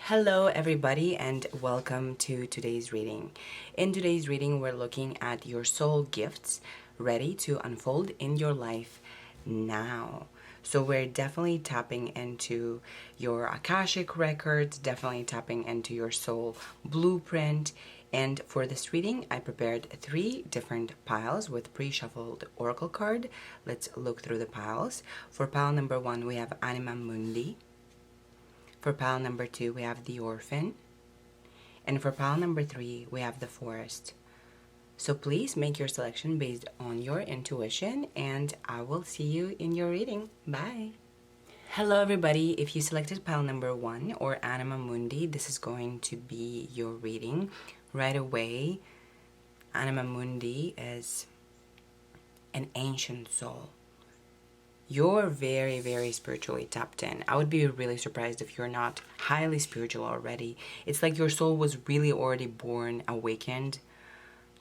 Hello everybody and welcome to today's reading. In today's reading we're looking at your soul gifts ready to unfold in your life now. So we're definitely tapping into your Akashic records, definitely tapping into your soul blueprint. And for this reading, I prepared 3 different piles with pre-shuffled oracle card. Let's look through the piles. For pile number 1, we have Anima Mundi. For pile number 2, we have the Orphan. And for pile number 3, we have the Forest. So please make your selection based on your intuition, and I will see you in your reading. Bye! Hello everybody, if you selected pile number 1 or Anima Mundi, this is going to be your reading right away. Anima Mundi is an ancient soul. You're very, very spiritually tapped in. I would be really surprised if you're not highly spiritual already. It's like your soul was really already born, awakened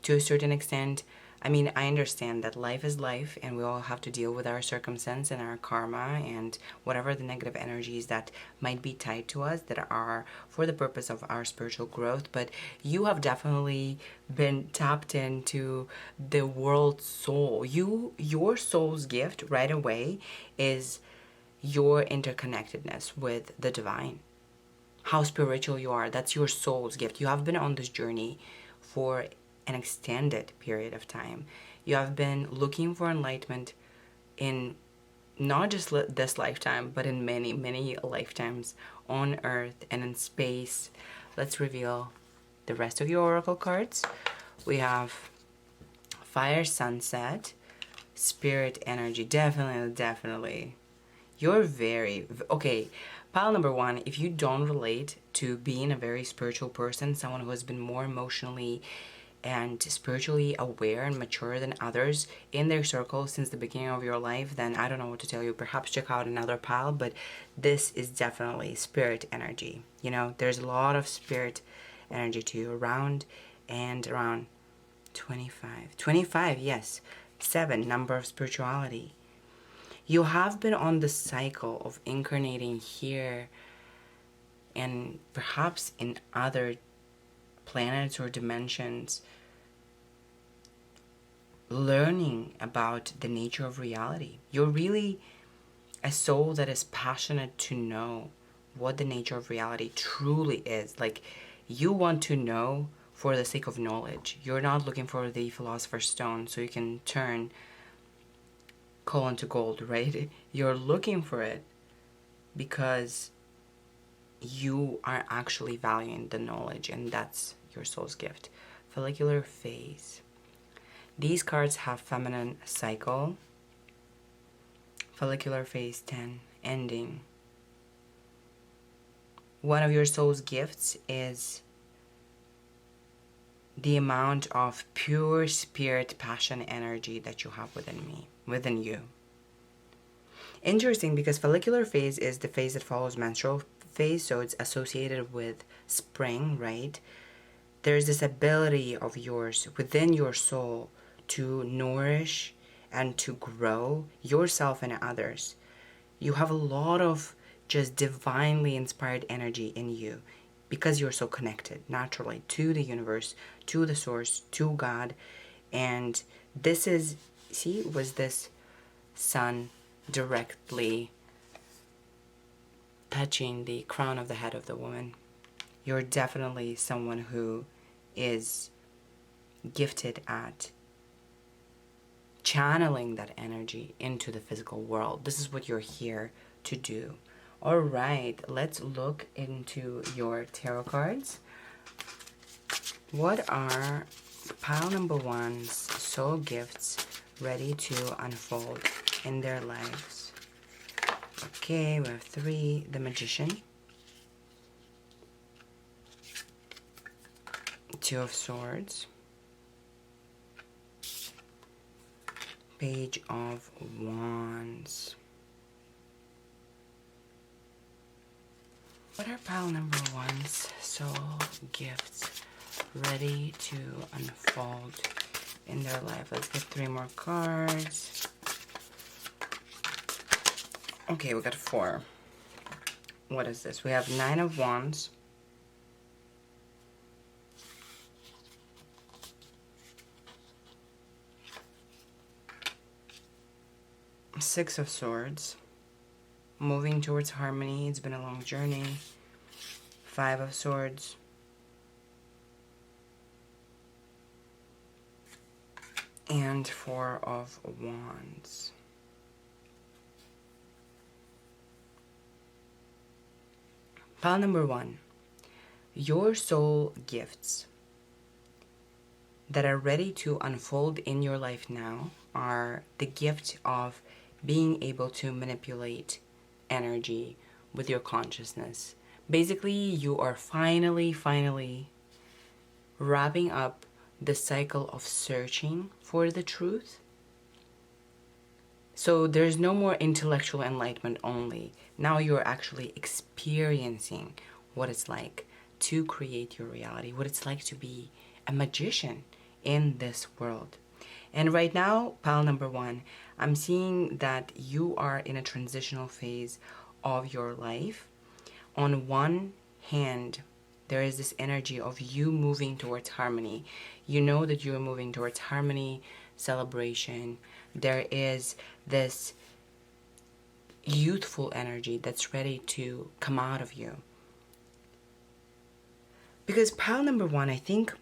to a certain extent. I mean, I understand that life is life and we all have to deal with our circumstance and our karma and whatever the negative energies that might be tied to us that are for the purpose of our spiritual growth. But you have definitely been tapped into the world soul. Your soul's gift right away is your interconnectedness with the divine. How spiritual you are, that's your soul's gift. You have been on this journey for an extended period of time. You have been looking for enlightenment in not just this lifetime, but in many, many lifetimes on Earth and in space. Let's reveal the rest of your oracle cards. We have Fire, Sunset, Spirit, Energy. Definitely. You're very... Okay, pile number 1, if you don't relate to being a very spiritual person, someone who has been more emotionally and spiritually aware and mature than others in their circle since the beginning of your life, then I don't know what to tell you. Perhaps check out another pile, but this is definitely spirit energy. You know, there's a lot of spirit energy to you around 25, yes, 7, number of spirituality. You have been on the cycle of incarnating here and perhaps in other planets or dimensions, learning about the nature of reality. You're really a soul that is passionate to know what the nature of reality truly is. Like, you want to know for the sake of knowledge. You're not looking for the philosopher's stone so you can turn coal into gold, right? You're looking for it because you are actually valuing the knowledge, and that's your soul's gift. Follicular phase. These cards have feminine cycle. Follicular phase 10, ending. One of your soul's gifts is the amount of pure spirit, passion, energy that you have within you. Interesting, because follicular phase is the phase that follows menstrual phase, so it's associated with spring, right? There's this ability of yours within your soul to nourish and to grow yourself and others. You have a lot of just divinely inspired energy in you because you're so connected naturally to the universe, to the source, to God. And this is, see, was this sun directly touching the crown of the head of the woman. You're definitely someone who is gifted at channeling that energy into the physical world. This is what you're here to do. All right, let's look into your tarot cards. What are pile number 1's soul gifts ready to unfold in their lives? Okay, we have 3, the Magician, 2 of Swords, Page of Wands. What are pile number 1's soul gifts ready to unfold in their life? Let's get 3 more cards. Okay, we got 4. What is this? We have 9 of Wands, Six of Swords. Moving towards harmony. It's been a long journey. Five of Swords. And Four of Wands. Pile number one. Your soul gifts that are ready to unfold in your life now are the gift of being able to manipulate energy with your consciousness. Basically, you are finally wrapping up the cycle of searching for the truth. So there's no more intellectual enlightenment only. Now you're actually experiencing what it's like to create your reality, what it's like to be a magician in this world. And right now, pile number one, I'm seeing that you are in a transitional phase of your life. On one hand, there is this energy of you moving towards harmony. You know that you're moving towards harmony, celebration. There is this youthful energy that's ready to come out of you. Because pile number one, I think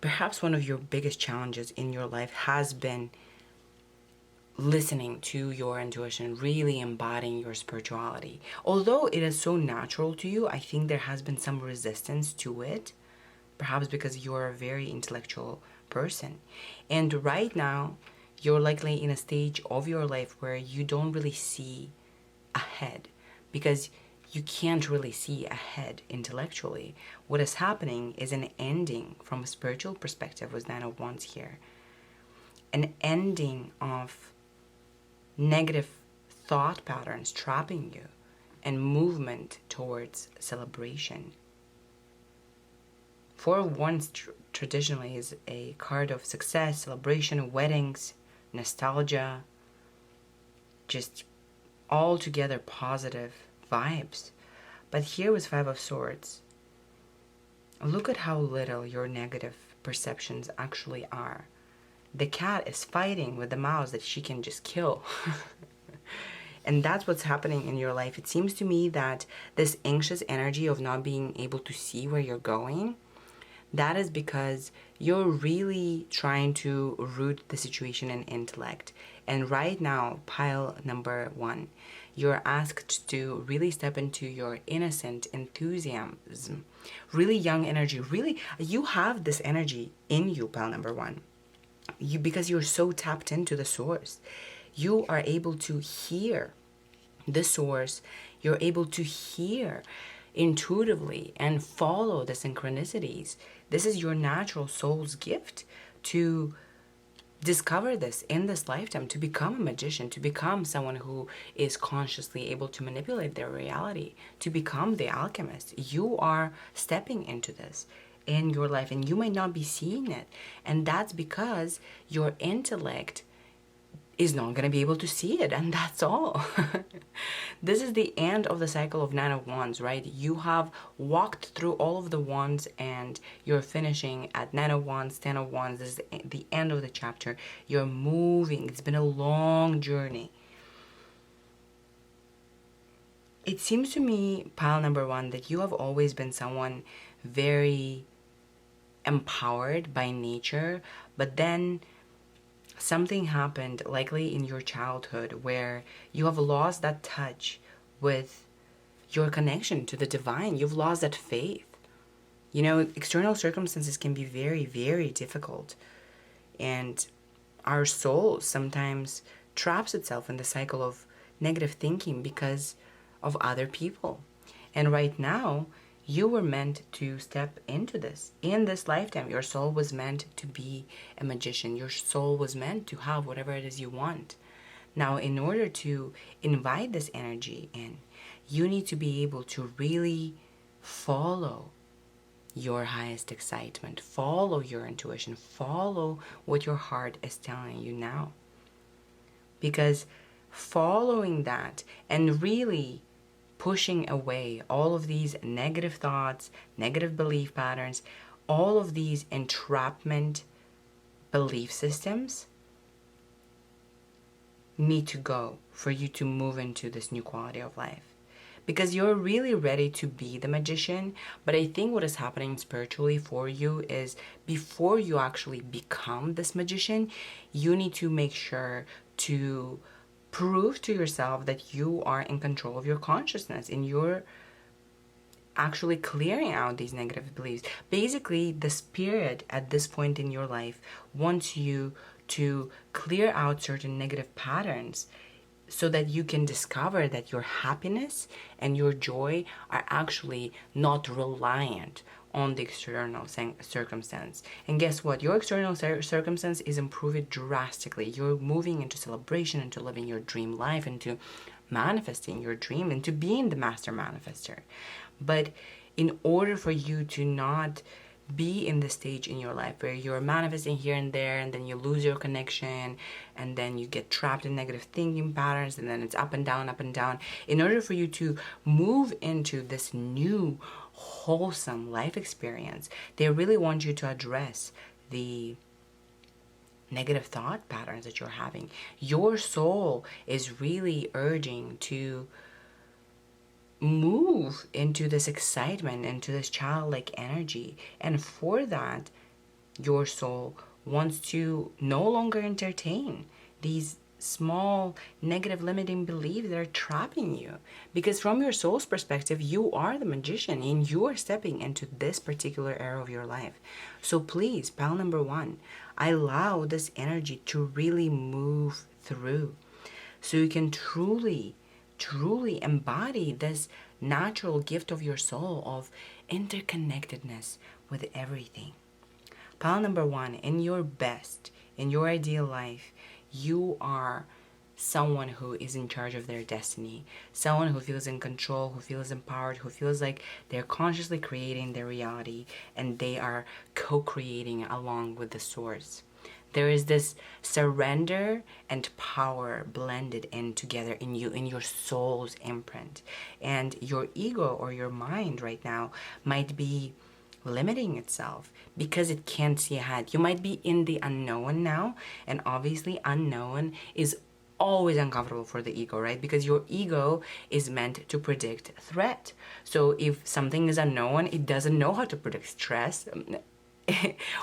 perhaps one of your biggest challenges in your life has been listening to your intuition, really embodying your spirituality. Although it is so natural to you, I think there has been some resistance to it, perhaps because you're a very intellectual person. And right now, you're likely in a stage of your life where you don't really see ahead because you can't really see ahead intellectually. What is happening is an ending from a spiritual perspective with Nine of Wands here. An ending of negative thought patterns trapping you and movement towards celebration. Four of Wands traditionally is a card of success, celebration, weddings, nostalgia, just altogether positive vibes. But here with Five of Swords, look at how little your negative perceptions actually are. The cat is fighting with the mouse that she can just kill. And that's what's happening in your life. It seems to me that this anxious energy of not being able to see where you're going, that is because you're really trying to root the situation in intellect. And right now, pile number one, you're asked to really step into your innocent enthusiasm, really young energy. Really, you have this energy in you, pile number one. Because you're so tapped into the source, you are able to hear the source. You're able to hear intuitively and follow the synchronicities. This is your natural soul's gift to discover this in this lifetime, to become a magician, to become someone who is consciously able to manipulate their reality, to become the alchemist. You are stepping into this in your life and you might not be seeing it. And that's because your intellect is not going to be able to see it, and that's all. This is the end of the cycle of Nine of Wands, right? You have walked through all of the wands and you're finishing at Nine of Wands, Ten of Wands. This is the end of the chapter. You're moving. It's been a long journey. It seems to me, pile number one, that you have always been someone very empowered by nature, but then something happened, likely in your childhood, where you have lost that touch with your connection to the divine. You've lost that faith. You know, external circumstances can be very, very difficult. And our soul sometimes traps itself in the cycle of negative thinking because of other people. And right now, you were meant to step into this. In this lifetime, your soul was meant to be a magician. Your soul was meant to have whatever it is you want. Now, in order to invite this energy in, you need to be able to really follow your highest excitement, follow your intuition, follow what your heart is telling you now. Because following that and really pushing away all of these negative thoughts, negative belief patterns, all of these entrapment belief systems need to go for you to move into this new quality of life? Because you're really ready to be the magician, but I think what is happening spiritually for you is before you actually become this magician, you need to make sure to prove to yourself that you are in control of your consciousness and you're actually clearing out these negative beliefs. Basically, the spirit at this point in your life wants you to clear out certain negative patterns so that you can discover that your happiness and your joy are actually not reliant on the external circumstance. And guess what? Your external circumstance is improving drastically. You're moving into celebration, into living your dream life, into manifesting your dream, into being the master manifester. But in order for you to not be in the stage in your life where you're manifesting here and there and then you lose your connection and then you get trapped in negative thinking patterns and then it's up and down, in order for you to move into this new wholesome life experience, they really want you to address the negative thought patterns that you're having. Your soul is really urging to move into this excitement, into this childlike energy. And for that, your soul wants to no longer entertain these small negative limiting beliefs that are trapping you. Because from your soul's perspective, you are the magician and you are stepping into this particular era of your life. So please, pal number one, allow this energy to really move through so you can truly embody this natural gift of your soul of interconnectedness with everything. Pile number one, in your best, in your ideal life, you are someone who is in charge of their destiny, someone who feels in control, who feels empowered, who feels like they're consciously creating their reality and they are co-creating along with the source. There is this surrender and power blended in together in you, in your soul's imprint. And your ego or your mind right now might be limiting itself because it can't see ahead. You might be in the unknown now, and obviously unknown is always uncomfortable for the ego, right? Because your ego is meant to predict threat. So if something is unknown, it doesn't know how to predict stress,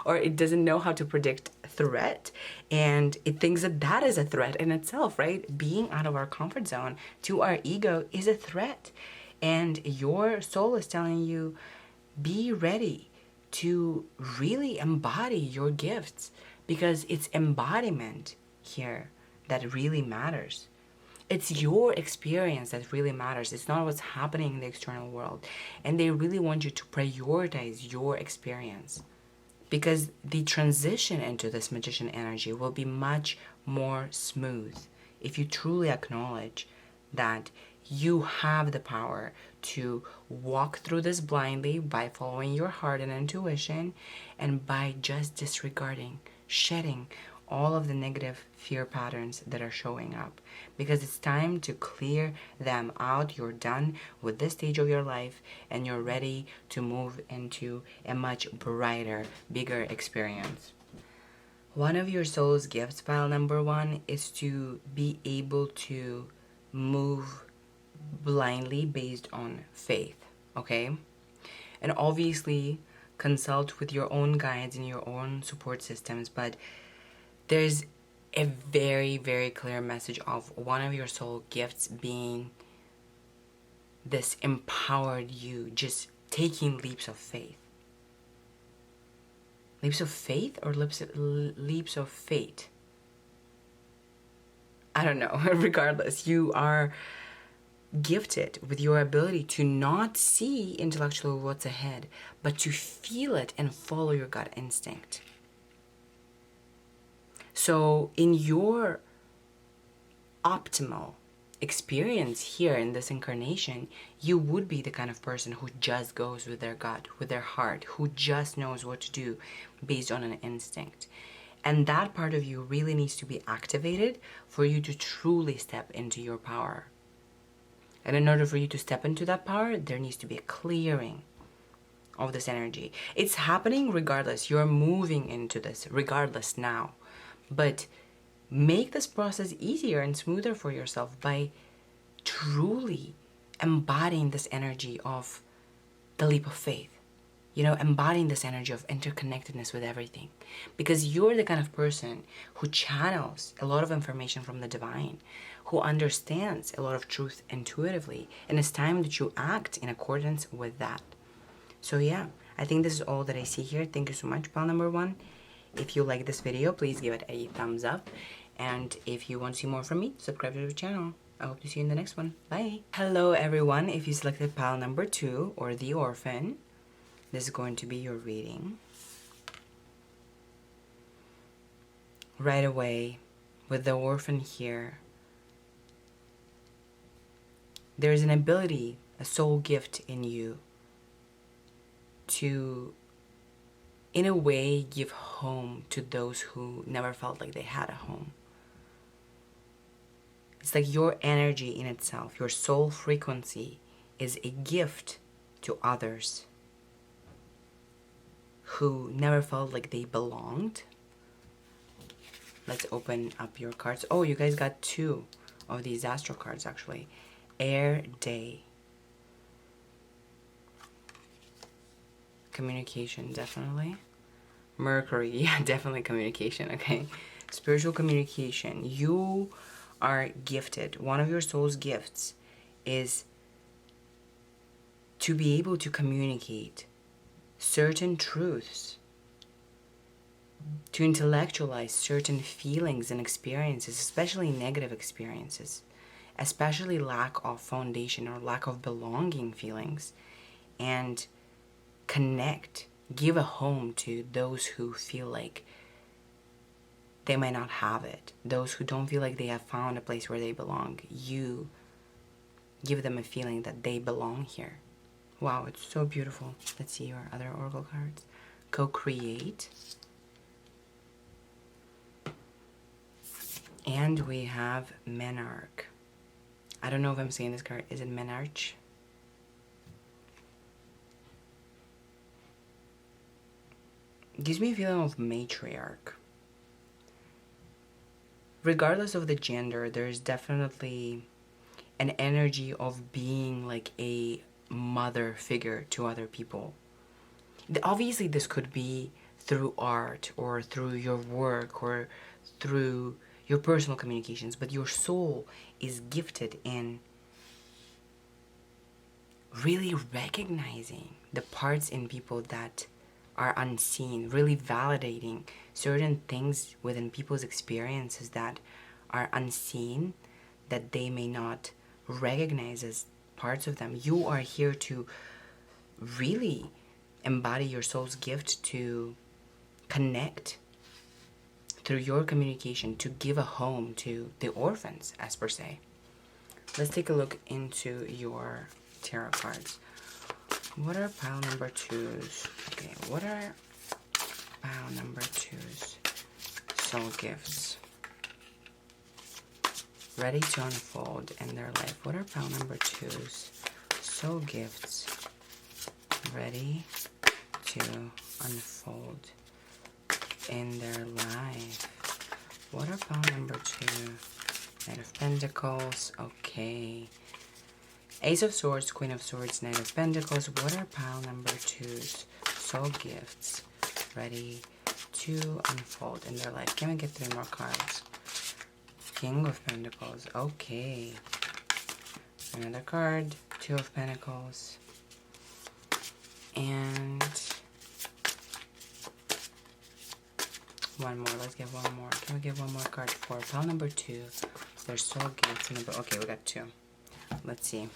or it doesn't know how to predict threat, and it thinks that that is a threat in itself, right? Being out of our comfort zone to our ego is a threat, and your soul is telling you, be ready to really embody your gifts, because it's embodiment here that really matters. It's your experience that really matters. It's not what's happening in the external world, and they really want you to prioritize your experience, because the transition into this magician energy will be much more smooth if you truly acknowledge that you have the power to walk through this blindly by following your heart and intuition, and by just disregarding, shedding all of the negative fear patterns that are showing up, because it's time to clear them out. You're done with this stage of your life and you're ready to move into a much brighter, bigger experience. One of your soul's gifts, pile number one, is to be able to move blindly based on faith, okay? And obviously consult with your own guides and your own support systems, but there's a very, very clear message of one of your soul gifts being this empowered you just taking leaps of faith. Leaps of faith or leaps of fate? I don't know. Regardless, you are gifted with your ability to not see intellectually what's ahead, but to feel it and follow your gut instinct. So in your optimal experience here in this incarnation, you would be the kind of person who just goes with their gut, with their heart, who just knows what to do based on an instinct. And that part of you really needs to be activated for you to truly step into your power. And in order for you to step into that power, there needs to be a clearing of this energy. It's happening regardless. You're moving into this regardless now. But make this process easier and smoother for yourself by truly embodying this energy of the leap of faith. You know, embodying this energy of interconnectedness with everything. Because you're the kind of person who channels a lot of information from the divine, who understands a lot of truth intuitively. And it's time that you act in accordance with that. So yeah, I think this is all that I see here. Thank you so much, pal number one. If you like this video, please give it a thumbs up. And if you want to see more from me, subscribe to the channel. I hope to see you in the next one. Bye. Hello, everyone. If you selected pile number 2 or the orphan, this is going to be your reading. Right away, with the orphan here, there's an ability, a soul gift in you to, in a way, give home to those who never felt like they had a home. It's like your energy in itself, your soul frequency, is a gift to others who never felt like they belonged. Let's open up your cards. Oh, you guys got 2 of these astral cards, actually. Air, day. Communication, definitely. Mercury, yeah, definitely communication, okay? Spiritual communication. You are gifted. One of your soul's gifts is to be able to communicate certain truths, to intellectualize certain feelings and experiences, especially negative experiences, especially lack of foundation or lack of belonging feelings, and connect, give a home to those who feel like they might not have it, those who don't feel like they have found a place where they belong. You give them a feeling that they belong here. Wow, it's so beautiful. Let's see your other oracle cards. Co-create. And we have Menarch. I don't know if I'm saying this card. Is it Menarch? Gives me a feeling of matriarch. Regardless of the gender, there's definitely an energy of being like a mother figure to other people. Obviously, this could be through art or through your work or through your personal communications, but your soul is gifted in really recognizing the parts in people that are unseen, really validating certain things within people's experiences that are unseen, that they may not recognize as parts of them. You are here to really embody your soul's gift to connect through your communication, to give a home to the orphans, as per se. Let's take a look into your tarot cards. What are pile number 2's? Okay, what are pile number 2's soul gifts ready to unfold in their life? What are pile number 2's soul gifts ready to unfold in their life? What are pile number 2? Knight of Pentacles. Okay. Ace of Swords, Queen of Swords, Knight of Pentacles. What are pile number 2's soul gifts ready to unfold in their life? Can we get 3 more cards? King of Pentacles. Okay. Another card. 2 of Pentacles. And one more. Let's get one more. Can we get one more card for pile number 2? Their soul gifts. Okay, we got 2. Let's see.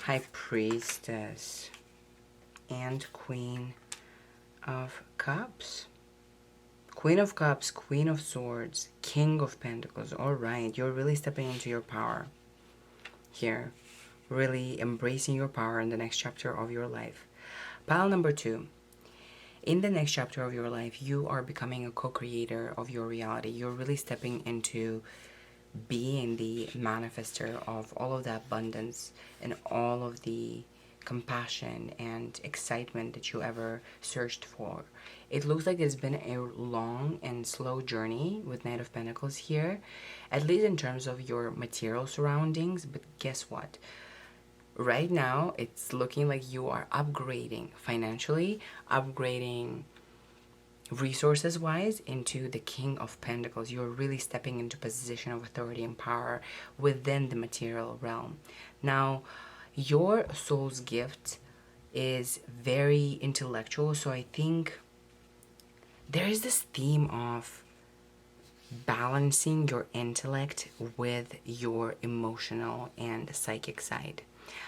High Priestess and Queen of Cups. Queen of Cups, Queen of Swords, King of Pentacles. Alright, you're really stepping into your power here. Really embracing your power in the next chapter of your life. Pile number 2. In the next chapter of your life, you are becoming a co-creator of your reality. You're really stepping into being the manifester of all of the abundance and all of the compassion and excitement that you ever searched for. It looks like it's been a long and slow journey with Knight of Pentacles here, at least in terms of your material surroundings. But guess what? Right now, it's looking like you are upgrading financially, upgrading resources wise into the King of Pentacles. You're really stepping into position of authority and power within the material realm. Now, your soul's gift is very intellectual, so I think there is this theme of balancing your intellect with your emotional and psychic side.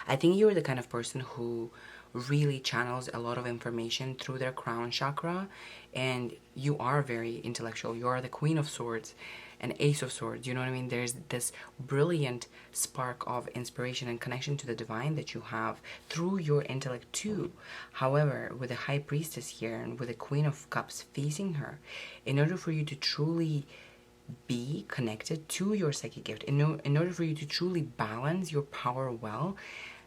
I think you're the kind of person who really channels a lot of information through their crown chakra, and you are very intellectual. You are the Queen of Swords and Ace of Swords. You know what I mean? There's this brilliant spark of inspiration and connection to the divine that you have through your intellect too. However, with the High Priestess here and with the Queen of Cups facing her, in order for you to truly be connected to your psychic gift, in order for you to truly balance your power well,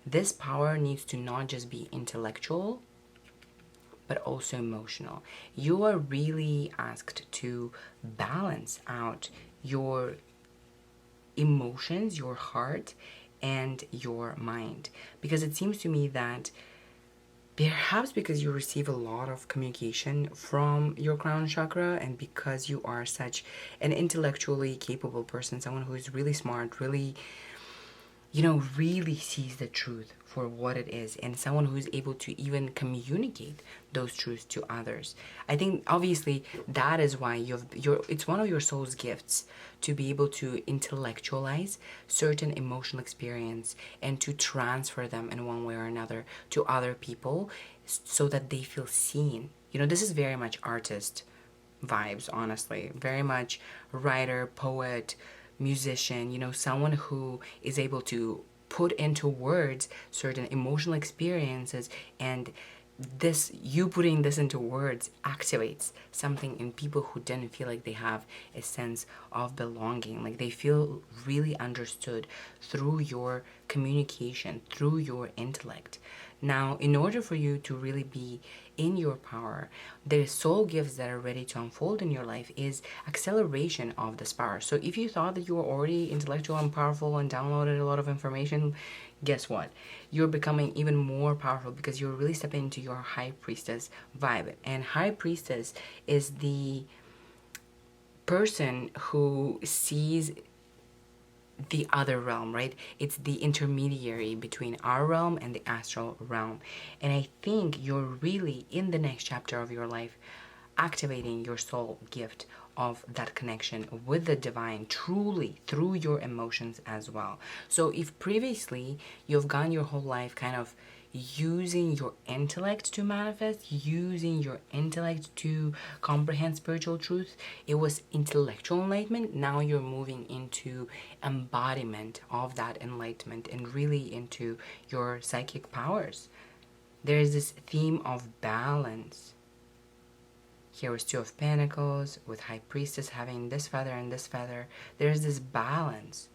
this power needs to not just be intellectual, but also emotional. You are really asked to balance out your emotions, your heart, and your mind. Because it seems to me that perhaps because you receive a lot of communication from your crown chakra, and because you are such an intellectually capable person, someone who is really smart, really, really sees the truth for what it is, and someone who is able to even communicate those truths to others. I think obviously that is why it's one of your soul's gifts to be able to intellectualize certain emotional experience and to transfer them in one way or another to other people so that they feel seen. This is very much artist vibes, honestly. Very much writer, poet, musician, someone who is able to put into words certain emotional experiences, and you putting this into words activates something in people who didn't feel like they have a sense of belonging, like they feel really understood through your communication, through your intellect. Now, in order for you to really be in your power, the soul gifts that are ready to unfold in your life is acceleration of this power. So if you thought that you were already intellectual and powerful and downloaded a lot of information, guess what? You're becoming even more powerful because you're really stepping into your High Priestess vibe. And High Priestess is the person who sees the other realm, right? It's the intermediary between our realm and the astral realm. And I think you're really, in the next chapter of your life, activating your soul gift of that connection with the divine truly through your emotions as well. So if previously you've gone your whole life kind of using your intellect to manifest, using your intellect to comprehend spiritual truth, it was intellectual enlightenment. Now you're moving into embodiment of that enlightenment and really into your psychic powers. There is this theme of balance. Here is Two of Pentacles with High Priestess having this feather and this feather. There's this balance.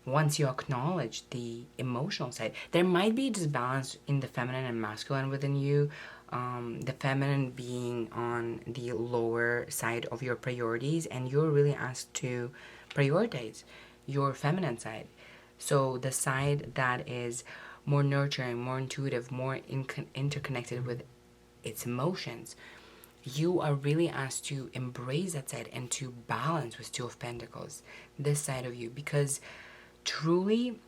Once you acknowledge the emotional side, there might be disbalance in the feminine and masculine within you. The feminine being on the lower side of your priorities, and you're really asked to prioritize your feminine side. So the side that is more nurturing, more intuitive, more interconnected with its emotions, you are really asked to embrace that side and to balance with Two of Pentacles, this side of you, because truly,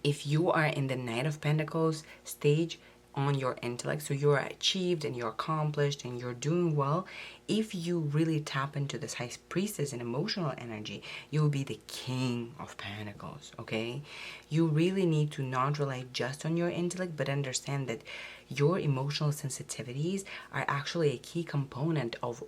if you are in the Knight of Pentacles stage on your intellect, so you're achieved and you're accomplished and you're doing well, if you really tap into this High Priestess and emotional energy, you will be the King of Pentacles, okay? You really need to not rely just on your intellect, but understand that your emotional sensitivities are actually a key component of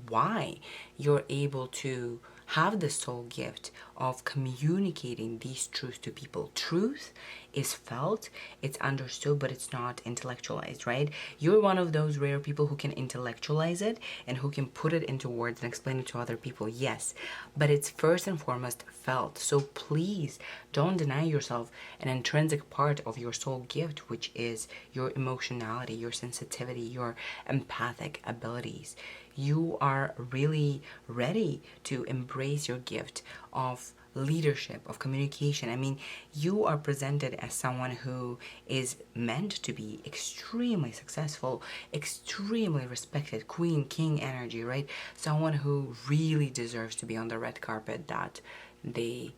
why you're able to have the soul gift of communicating these truths to people. Truth is felt, it's understood, but it's not intellectualized, right? You're one of those rare people who can intellectualize it and who can put it into words and explain it to other people, yes, but it's first and foremost felt. So please don't deny yourself an intrinsic part of your soul gift, which is your emotionality, your sensitivity, your empathic abilities. You are really ready to embrace your gift of leadership, of communication. I mean, you are presented as someone who is meant to be extremely successful, extremely respected, queen, king energy, right? Someone who really deserves to be on the red carpet that they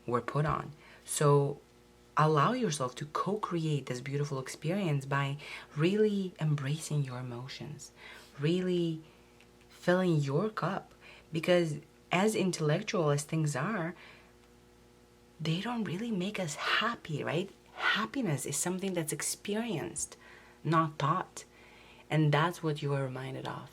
were put on. So allow yourself to co-create this beautiful experience by really embracing your emotions, really filling your cup, because as intellectual as things are, they don't really make us happy, right? Happiness is something that's experienced, not taught. And that's what you are reminded of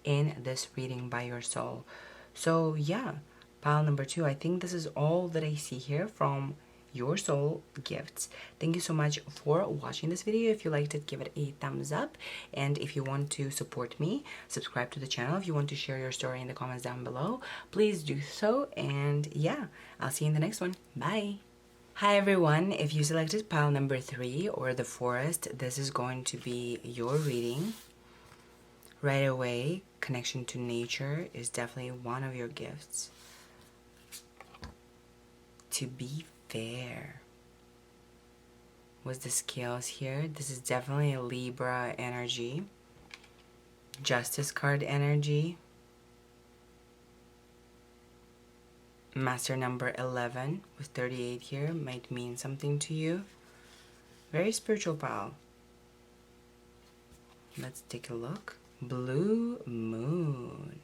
in this reading by your soul. So yeah, pile number 2, I think this is all that I see here from your soul gifts. Thank you so much for watching this video. If you liked it, give it a thumbs up, and if you want to support me, subscribe to the channel. If you want to share your story in the comments down below, please do so. And yeah, I'll see you in the next one. Bye. Hi everyone, if you selected pile number 3 or the forest, this is going to be your reading. Right away, connection to nature is definitely one of your gifts. To be fair. With the scales here, this is definitely a Libra energy. Justice card energy. Master number 11 with 38 here might mean something to you. Very spiritual pile. Let's take a look. Blue moon.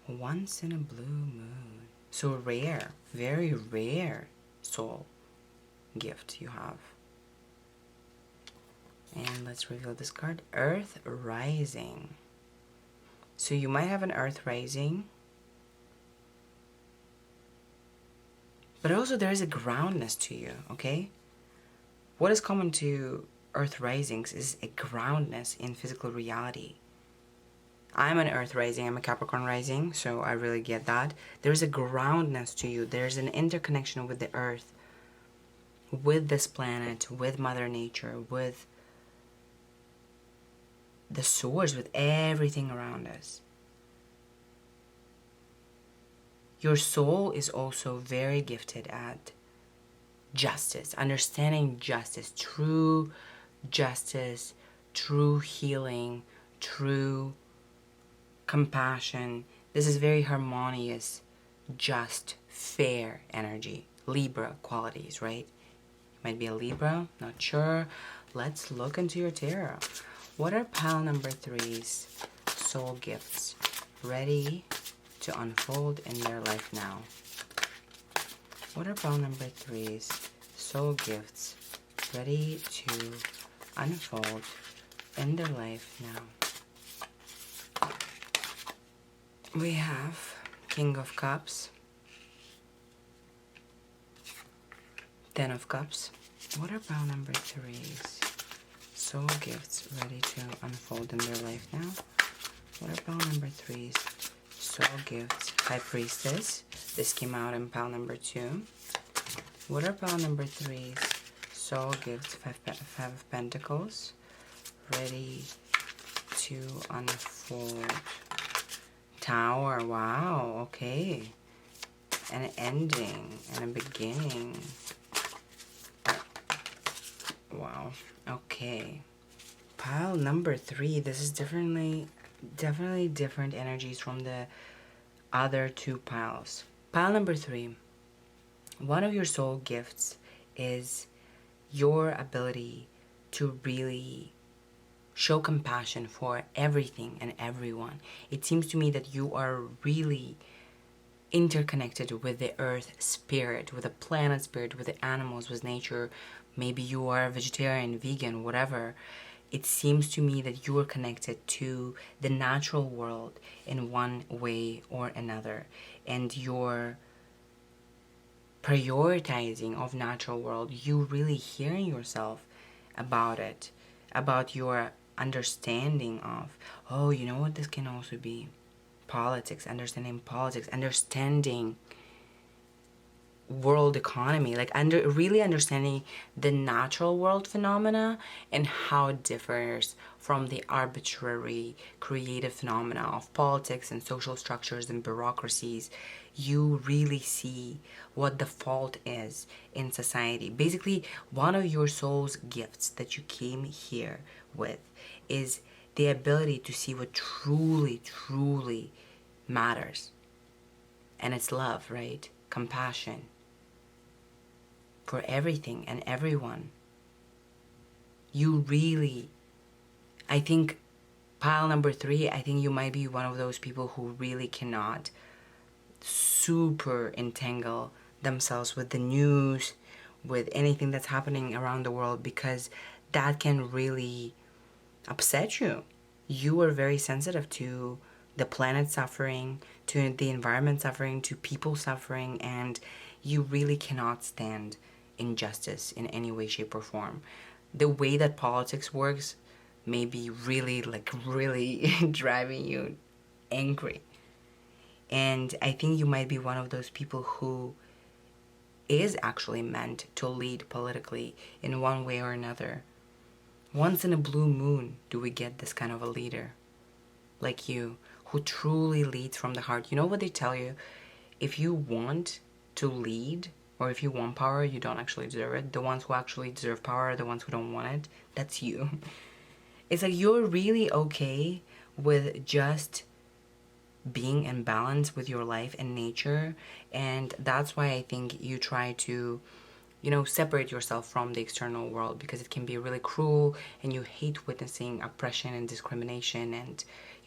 Once in a blue moon. So rare, very rare soul gift you have. And let's reveal this card. Earth rising. So you might have an earth rising, but also there is a groundness to you, okay? What is common to earth risings is a groundness in physical reality. I'm an earth rising, I'm a Capricorn rising, so I really get that. There's a groundness to you. There's an interconnection with the earth, with this planet, with Mother Nature, with the source, with everything around us. Your soul is also very gifted at justice, understanding justice, true healing, true compassion. This is very harmonious, just, fair energy. Libra qualities, right? You might be a Libra, not sure. Let's look into your tarot. What are pile number 3's soul gifts ready to unfold in their life now? What are pile number 3's soul gifts ready to unfold in their life now? We have King of Cups, 10 of Cups. What are pile number 3's soul gifts ready to unfold in their life now? What are pile number 3's soul gifts? High Priestess. This came out in pile number 2. What are pile number 3's soul gifts? Five of Pentacles. Ready to unfold. Tower. Wow. Okay. An ending and a beginning. Wow. Okay. Pile number 3. This is definitely different energies from the other 2 piles. Pile number 3. One of your soul gifts is your ability to really show compassion for everything and everyone. It seems to me that you are really interconnected with the earth spirit, with the planet spirit, with the animals, with nature. Maybe you are a vegetarian, vegan, whatever. it seems to me that you are connected to the natural world in one way or another, and your prioritizing of natural world, you really hearing yourself about it, about your understanding of, oh, you know what, this can also be politics, understanding world economy, like really understanding the natural world phenomena and how it differs from the arbitrary creative phenomena of politics and social structures and bureaucracies. You really see what the fault is in society. Basically, one of your soul's gifts that you came here with is the ability to see what truly matters, and it's love, right? Compassion for everything and everyone. You really, I think, pile number 3, I think you might be one of those people who really cannot super entangle themselves with the news, with anything that's happening around the world, because that can really upset you. You are very sensitive to the planet suffering, to the environment suffering, to people suffering, and you really cannot stand injustice in any way, shape, or form. The way that politics works may be really driving you angry. And I think you might be one of those people who is actually meant to lead politically in one way or another. Once in a blue moon do we get this kind of a leader like you, who truly leads from the heart. You know what they tell you? If you want to lead, or if you want power, you don't actually deserve it. The ones who actually deserve power are the ones who don't want it. That's you. It's like you're really okay with just being in balance with your life and nature, and that's why I think you try to, separate yourself from the external world, because it can be really cruel, and you hate witnessing oppression and discrimination and,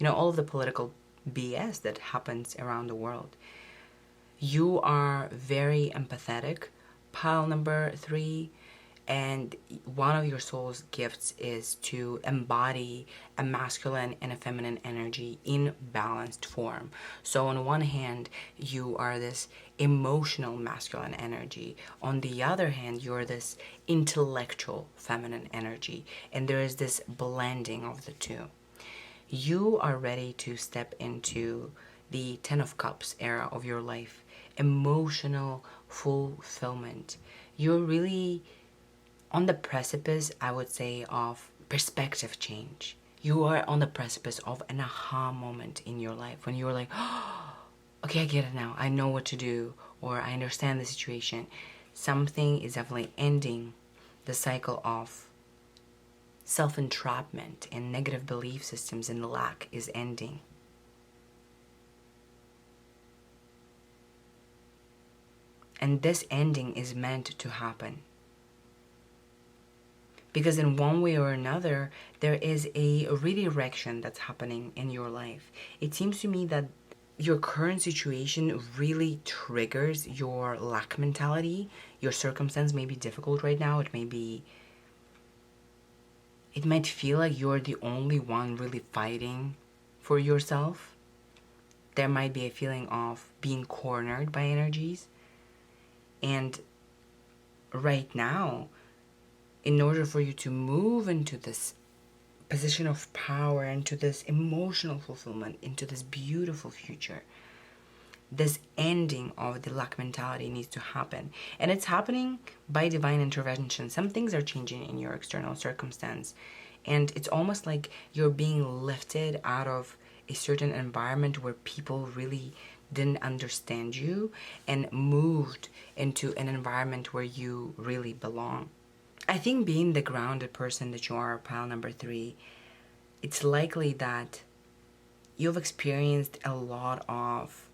all of the political BS that happens around the world. You are very empathetic, pile number 3, and one of your soul's gifts is to embody a masculine and a feminine energy in balanced form. So on one hand, you are this emotional masculine energy. On the other hand, you're this intellectual feminine energy. And there is this blending of the two. You are ready to step into the 10 of Cups era of your life. Emotional fulfillment. You're really on the precipice, I would say, of perspective change. You are on the precipice of an aha moment in your life when you're like, oh, okay, I get it now. I know what to do, or I understand the situation. Something is definitely ending. The cycle of self-entrapment and negative belief systems and lack is ending. And this ending is meant to happen. Because in one way or another, there is a redirection that's happening in your life. It seems to me that your current situation really triggers your lack mentality. Your circumstance may be difficult right now. It might feel like you're the only one really fighting for yourself. There might be a feeling of being cornered by energies. And right now, in order for you to move into this position of power, into this emotional fulfillment, into this beautiful future, this ending of the lack mentality needs to happen. And it's happening by divine intervention. Some things are changing in your external circumstance. And it's almost like you're being lifted out of a certain environment where people really didn't understand you, and moved into an environment where you really belong. I think being the grounded person that you are, pile number 3, it's likely that you've experienced a lot of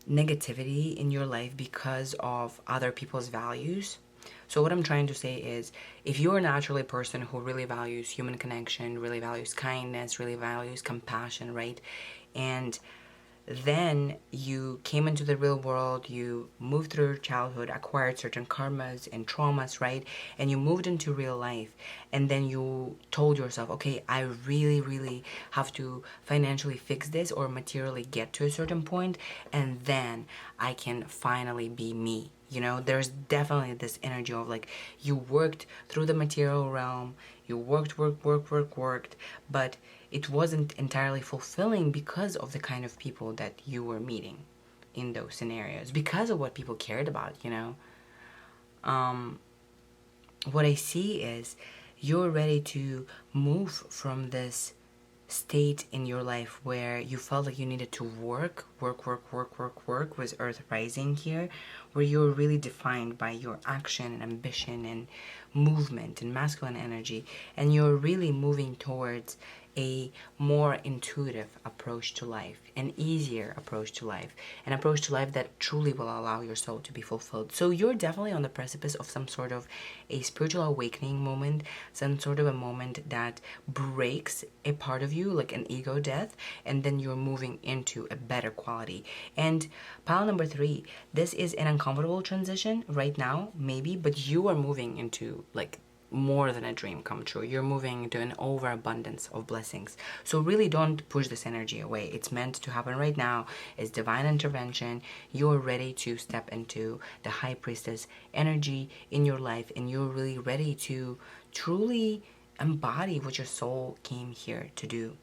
negativity in your life because of other people's values. So what I'm trying to say is, if you're naturally a person who really values human connection, really values kindness, really values compassion, right? And then you came into the real world, you moved through your childhood, acquired certain karmas and traumas, right? And you moved into real life. And then you told yourself, okay, I really, really have to financially fix this or materially get to a certain point, and then I can finally be me. You know, there's definitely this energy of like, you worked through the material realm, you worked, but it wasn't entirely fulfilling because of the kind of people that you were meeting in those scenarios, because of what people cared about, you know. What I see is you're ready to move from this state in your life where you felt like you needed to work with Earth rising here, where you're really defined by your action and ambition and movement and masculine energy, and you're really moving towards a more intuitive approach to life, an easier approach to life, an approach to life that truly will allow your soul to be fulfilled. So you're definitely on the precipice of some sort of a spiritual awakening moment, some sort of a moment that breaks a part of you, like an ego death, and then you're moving into a better quality. And pile number 3, this is an uncomfortable transition right now, maybe, but you are moving into like more than a dream come true. You're moving into an overabundance of blessings. So really don't push this energy away. It's meant to happen right now. It's divine intervention. You're ready to step into the high priestess energy in your life, and you're really ready to truly embody what your soul came here to do.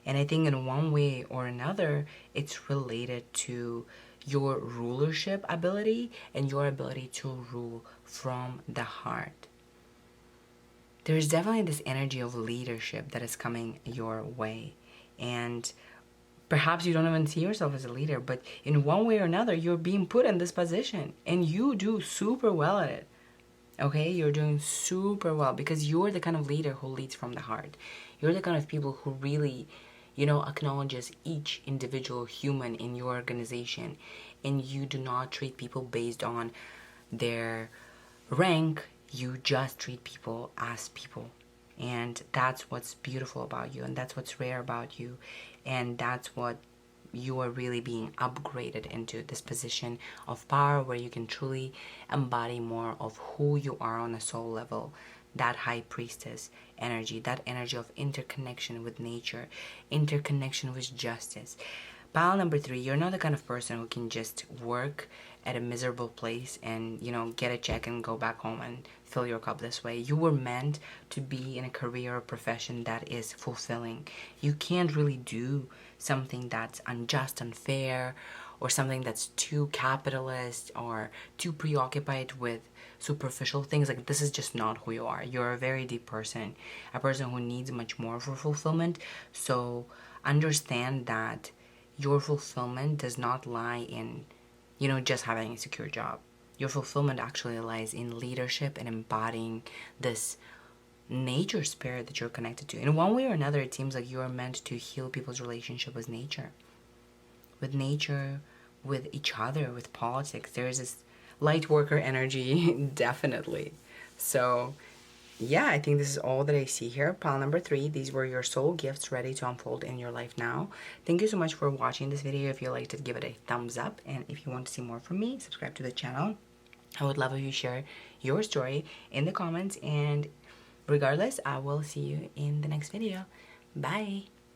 And I think in one way or another, it's related to your rulership ability and your ability to rule from the heart. There's definitely this energy of leadership that is coming your way. And perhaps you don't even see yourself as a leader, but in one way or another, you're being put in this position and you do super well at it. Okay, you're doing super well because you're the kind of leader who leads from the heart. You're the kind of people who really, acknowledges each individual human in your organization, and you do not treat people based on their rank. You just treat people as people. And that's what's beautiful about you, and that's what's rare about you, and that's what you are really being upgraded into, this position of power where you can truly embody more of who you are on a soul level, that high priestess energy, that energy of interconnection with nature, interconnection with justice. Pile number 3, you're not the kind of person who can just work at a miserable place and, get a check and go back home and fill your cup this way. You were meant to be in a career or profession that is fulfilling. You can't really do something that's unjust, unfair, or something that's too capitalist or too preoccupied with superficial things. Like, this is just not who you are. You're a very deep person, a person who needs much more for fulfillment. So understand that your fulfillment does not lie in, just having a secure job. Your fulfillment actually lies in leadership and embodying this nature spirit that you're connected to. In one way or another, it seems like you are meant to heal people's relationship with nature, with each other, with politics. There's this light worker energy, definitely. So yeah, I think this is all that I see here. Pile number 3, these were your soul gifts ready to unfold in your life now. Thank you so much for watching this video. If you liked it, give it a thumbs up. And if you want to see more from me, subscribe to the channel. I would love if you share your story in the comments. And regardless, I will see you in the next video. Bye.